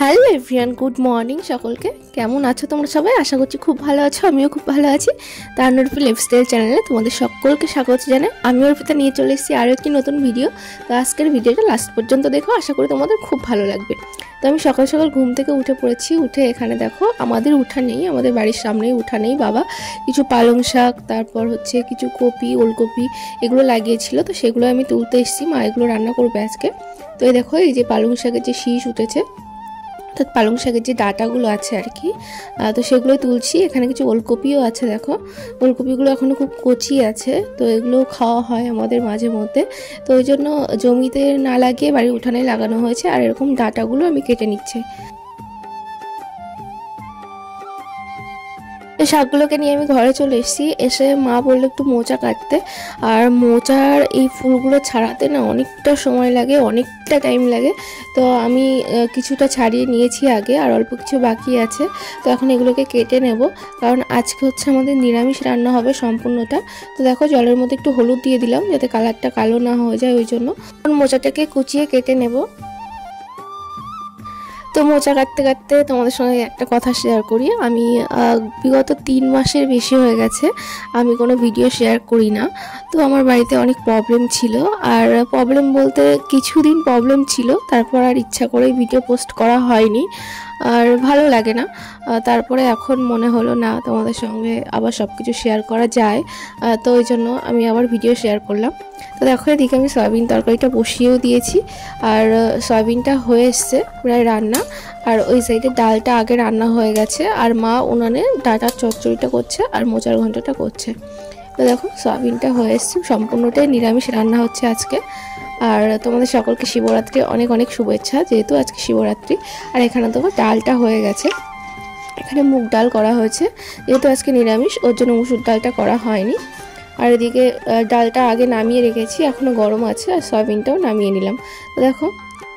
Hello everyone, good morning সকলকে। কেমন আছো তোমরা সবাই? আশা করছি খুব ভালো আছো। আমিও খুব ভালো আছি। তান্নুরফি লাইফস্টাইল চ্যানেলে তোমাদের সকলকে স্বাগত জানাই। আমি অর্পিতা নিয়ে চলে এসেছি আরও একটি নতুন ভিডিও। তো আজকের ভিডিওটা লাস্ট পর্যন্ত দেখো, আশা করি তোমাদের খুব ভালো লাগবে। তো আমি সকাল সকাল ঘুম থেকে উঠে পড়েছি। উঠে এখানে দেখো আমাদের উঠানেই, আমাদের বাড়ির সামনেই উঠানেই বাবা কিছু পালং শাক, তারপর হচ্ছে কিছু কপি, ওলকপি এগুলো লাগিয়েছিল। তো সেগুলো আমি তুলতে এসেছি। মা এগুলো রান্না করবে আজকে। তো এই দেখো, এই যে পালং শাকের যে শীষ উঠেছে, অর্থাৎ পালং শাকের যে ডাঁটাগুলো আছে আর কি, তো সেগুলোই তুলছি। এখানে কিছু ওলকপিও আছে, দেখো ওলকপিগুলো এখনও খুব কচি আছে। তো এগুলো খাওয়া হয় আমাদের মাঝে মধ্যে। তো ওই জন্য জমিতে না লাগিয়ে বাড়ির উঠানে লাগানো হয়েছে। আর এরকম ডাঁটাগুলো আমি কেটে নিচ্ছি। শাকগুলোকে নিয়ে আমি ঘরে চলে এসেছি। এসে মা বললো একটু মোচা কাটতে। আর মোচার এই ফুলগুলো ছাড়াতে না অনেকটা সময় লাগে, অনেকটা টাইম লাগে। তো আমি কিছুটা ছাড়িয়ে নিয়েছি আগে, আর অল্প কিছু বাকি আছে। তো এখন এগুলোকে কেটে নেব, কারণ আজকে হচ্ছে আমাদের নিরামিষ রান্না হবে সম্পূর্ণটা। তো দেখো জলের মধ্যে একটু হলুদ দিয়ে দিলাম যাতে কালারটা কালো না হয়ে যায়, ওই জন্য। মোচাটাকে কুচিয়ে কেটে নেব। তো মোচা কাটতে কাটতে তোমাদের সঙ্গে একটা কথা শেয়ার করি। আমি বিগত 3 মাসের বেশি হয়ে গেছে আমি কোনো ভিডিও শেয়ার করি না। তো আমার বাড়িতে অনেক প্রবলেম ছিল। আর প্রবলেম বলতে কিছুদিন প্রবলেম ছিল, তারপর আর ইচ্ছা করেই ভিডিও পোস্ট করা হয়নি, আর ভালো লাগে না। তারপরে এখন মনে হলো না, তোমাদের সঙ্গে আবার সব কিছু শেয়ার করা যায়। তো ওই জন্য আমি আবার ভিডিও শেয়ার করলাম। তো দেখো এদিকে আমি সয়াবিন তরকারিটা বসিয়েও দিয়েছি, আর সয়াবিনটা হয়ে এসছে প্রায় রান্না। আর ওই সাইডে ডালটা আগে রান্না হয়ে গেছে, আর মা উনানে ডাটার চচ্চড়িটা করছে আর মোচার ঘন্টটা করছে। তো দেখো সয়াবিনটা হয়ে এসছে, সম্পূর্ণটাই নিরামিষ রান্না হচ্ছে আজকে। আর তোমাদের সকলকে শিবরাত্রি অনেক অনেক শুভেচ্ছা, যেহেতু আজকে শিবরাত্রি। আর এখানে দেখো ডালটা হয়ে গেছে। এখানে মুগ ডাল করা হয়েছে, যেহেতু আজকে নিরামিষ ওর জন্য মুসুর ডালটা করা হয়নি। আর এদিকে ডালটা আগে নামিয়ে রেখেছি, এখনও গরম আছে। আর সয়াবিনটাও নামিয়ে নিলাম। তো দেখো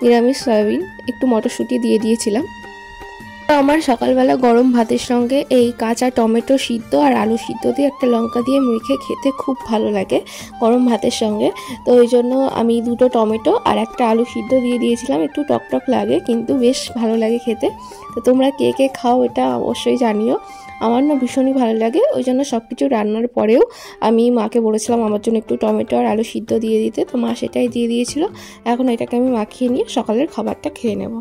নিরামিষ সয়াবিন, একটু মটরশুঁটি দিয়ে দিয়েছিলাম। আমার সকালবেলা গরম ভাতের সঙ্গে এই কাঁচা টমেটো সিদ্ধ আর আলু সিদ্ধ দিয়ে একটা লঙ্কা দিয়ে মেখে খেতে খুব ভালো লাগে গরম ভাতের সঙ্গে। তো ওই জন্য আমি 2টো টমেটো আর একটা আলু সিদ্ধ দিয়ে দিয়েছিলাম। একটু টকটক লাগে, কিন্তু বেশ ভালো লাগে খেতে। তো তোমরা কে কে খাও এটা অবশ্যই জানিও। আমার না ভীষণই ভালো লাগে। ওই জন্য সব কিছু রান্নার পরেও আমি মাকে বলেছিলাম আমার জন্য একটু টমেটো আর আলু সিদ্ধ দিয়ে দিতে। তো মা সেটাই দিয়ে দিয়েছিল। এখন এটাকে আমি মাখিয়ে নিয়ে সকালের খাবারটা খেয়ে নেব।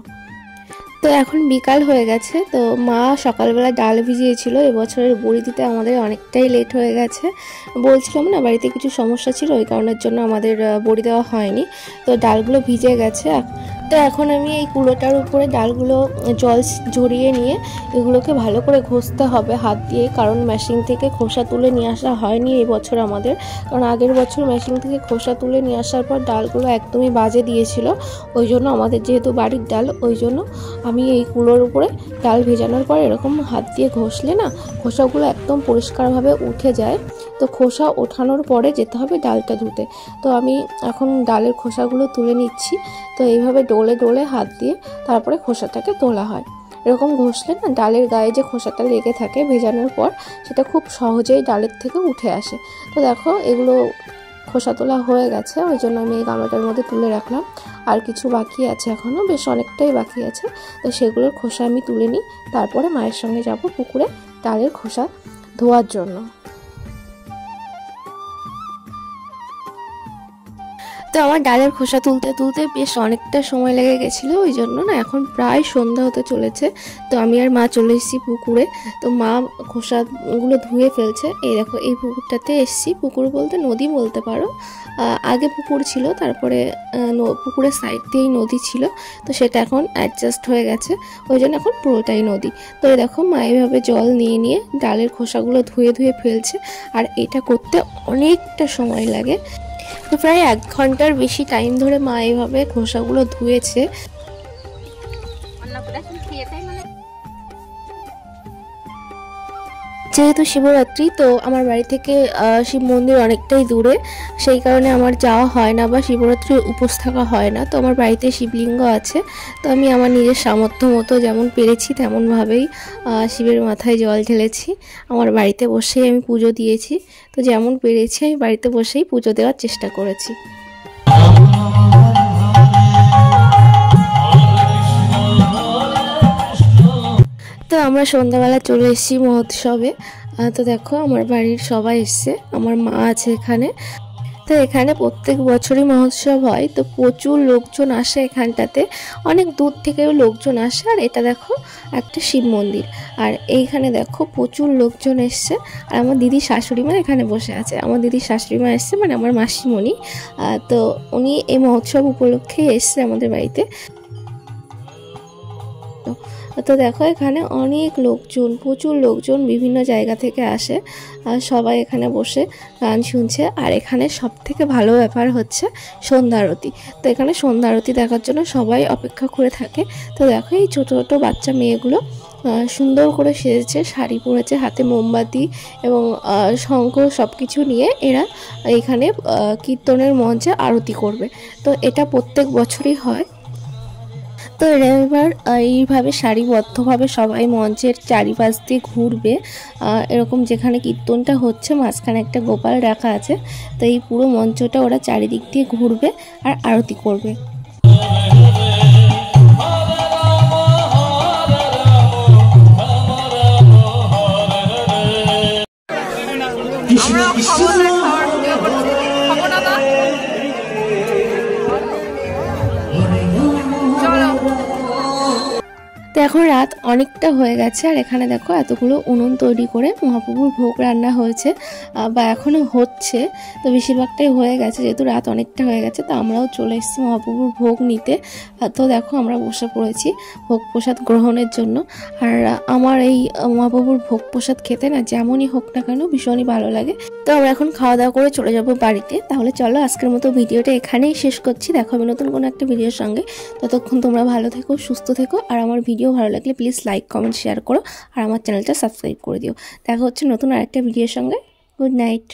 তো এখন বিকাল হয়ে গেছে। তো মা সকালবেলা ডাল ভিজিয়েছিল। এবছরের বড়ি দিতে আমাদের অনেকটাই লেট হয়ে গেছে। বলছিলাম না বাড়িতে কিছু সমস্যা ছিল, ওই কারণের জন্য আমাদের বড়ি দেওয়া হয়নি। তো ডালগুলো ভিজে গেছে। তো এখন আমি এই কুলোটার উপরে ডালগুলো জল ঝরিয়ে নিয়ে এগুলোকে ভালো করে ঘষতে হবে হাত দিয়ে, কারণ মেশিন থেকে খোসা তুলে নিয়ে আসা হয়নি এই বছর আমাদের। কারণ আগের বছর মেশিন থেকে খোসা তুলে নিয়ে আসার পর ডালগুলো একদমই বাজে দিয়েছিল। ওই জন্য আমাদের যেহেতু বাড়ির ডাল, ওই জন্য আমি এই কুলোর উপরে ডাল ভেজানোর পর এরকম হাত দিয়ে ঘষলে না খোসাগুলো একদম পরিষ্কারভাবে উঠে যায়। তো খোসা ওঠানোর পরে যেতে হবে ডালটা ধুতে। তো আমি এখন ডালের খোসাগুলো তুলে নিচ্ছি। তো এইভাবে ডলে ডলে হাত দিয়ে তারপরে খোসাটাকে তোলা হয়। এরকম ঘষলে না ডালের গায়ে যে খোসাটা লেগে থাকে ভেজানোর পর, সেটা খুব সহজেই ডালের থেকে উঠে আসে। তো দেখো এগুলো খোসা তোলা হয়ে গেছে, ওই জন্য আমি এই গামলাটার মধ্যে তুলে রাখলাম। আর কিছু বাকি আছে, এখনও বেশ অনেকটাই বাকি আছে। তো সেগুলোর খোসা আমি তুলে নিই, তারপরে মায়ের সঙ্গে যাব পুকুরে ডালের খোসা ধোয়ার জন্য। তো আমার ডালের খোসা তুলতে তুলতে বেশ অনেকটা সময় লেগে গেছিলো। ওই জন্য না এখন প্রায় সন্ধ্যা হতে চলেছে। তো আমি আর মা চলে এসেছি পুকুরে। তো মা খোসাগুলো ধুয়ে ফেলছে। এই দেখো এই পুকুরটাতে এসেছি। পুকুর বলতে নদী বলতে পারো। আগে পুকুর ছিল, তারপরে পুকুরের সাইড দিয়েই নদী ছিল। তো সেটা এখন অ্যাডজাস্ট হয়ে গেছে, ওই জন্য এখন পুরোটাই নদী। তো এই দেখো মা এইভাবে জল নিয়ে নিয়ে ডালের খোসাগুলো ধুয়ে ধুয়ে ফেলছে। আর এটা করতে অনেকটা সময় লাগে। তো প্রায় 1 ঘন্টার বেশি টাইম ধরে মা এইভাবে খোসাগুলো ধুয়েছে। যেহেতু শিবরাত্রি, তো আমার বাড়ি থেকে শিব মন্দির অনেকটাই দূরে, সেই কারণে আমার যাওয়া হয় না বা শিবরাত্রির উপোস থাকা হয় না। তো আমার বাড়িতে শিবলিঙ্গ আছে। তো আমি আমার নিজের সামর্থ্য মতো যেমন পেরেছি তেমনভাবেই শিবের মাথায় জল ঢেলেছি। আমার বাড়িতে বসেই আমি পুজো দিয়েছি। তো যেমন পেরেছি আমি বাড়িতে বসেই পুজো দেওয়ার চেষ্টা করেছি। আমরা সন্ধ্যাবেলা চলে এসেছি মহোৎসবে। তো দেখো আমার বাড়ির সবাই এসছে, আমার মা আছে এখানে। তো এখানে প্রত্যেক বছরই মহোৎসব হয়, তো প্রচুর লোকজন আসে এখানটাতে, অনেক দূর থেকেও লোকজন আসে। আর এটা দেখো একটা শিব মন্দির, আর এইখানে দেখো প্রচুর লোকজন এসছে। আর আমার দিদির শাশুড়ি মা এখানে বসে আছে, আমার দিদির শাশুড়ি মা এসছে মানে আমার মাসিমণি। তো উনি এই মহোৎসব উপলক্ষে এসছে আমাদের বাড়িতে। তো দেখো এখানে অনেক লোকজন, প্রচুর লোকজন বিভিন্ন জায়গা থেকে আসে, আর সবাই এখানে বসে গান শুনছে। আর এখানে সব থেকে ভালো ব্যাপার হচ্ছে সন্ধ্যা আরতি। তো এখানে সন্ধ্যা আরতি দেখার জন্য সবাই অপেক্ষা করে থাকে। তো দেখো এই ছোটো ছোটো বাচ্চা মেয়েগুলো সুন্দর করে সেজেছে, শাড়ি পরেছে, হাতে মোমবাতি এবং শঙ্খ সব কিছু নিয়ে এরা এখানে কীর্তনের মঞ্চে আরতি করবে। তো এটা প্রত্যেক বছরই হয়। তো এরা এবার এইভাবে সারিবদ্ধভাবে সবাই মঞ্চের চারিপাশ দিয়ে ঘুরবে, এরকম যেখানে কীর্তনটা হচ্ছে মাঝখানে একটা গোপাল রাখা আছে। তো এই পুরো মঞ্চটা ওরা চারিদিক দিয়ে ঘুরবে আর আরতি করবে। তো এখন রাত অনেকটা হয়ে গেছে, আর এখানে দেখো এতগুলো উনুন তৈরি করে মহাপ্রভুর ভোগ রান্না হয়েছে বা এখনও হচ্ছে। তো বেশিরভাগটাই হয়ে গেছে, যেহেতু রাত অনেকটা হয়ে গেছে। তো আমরাও চলে এসেছি মহাপ্রভুর ভোগ নিতে। তো দেখো আমরা বসে পড়েছি ভোগ প্রসাদ গ্রহণের জন্য। আর আমার এই মহাপ্রভুর ভোগ প্রসাদ খেতে না যেমনই হোক না কেন ভীষণই ভালো লাগে। তো আমরা এখন খাওয়া দাওয়া করে চলে যাব বাড়িতে। তাহলে চলো আজকের মতো ভিডিওটা এখানেই শেষ করছি। দেখা হবে নতুন কোনো একটা ভিডিওর সঙ্গে। ততক্ষণ তোমরা ভালো থেকো, সুস্থ থেকো। আর আমার ভিডিও ভালো লাগলে প্লিজ লাইক, কমেন্ট, শেয়ার করো। আর আমার চ্যানেলটা সাবস্ক্রাইব করে দিও। দেখা হচ্ছে নতুন আরেকটা ভিডিওর সঙ্গে। Good night.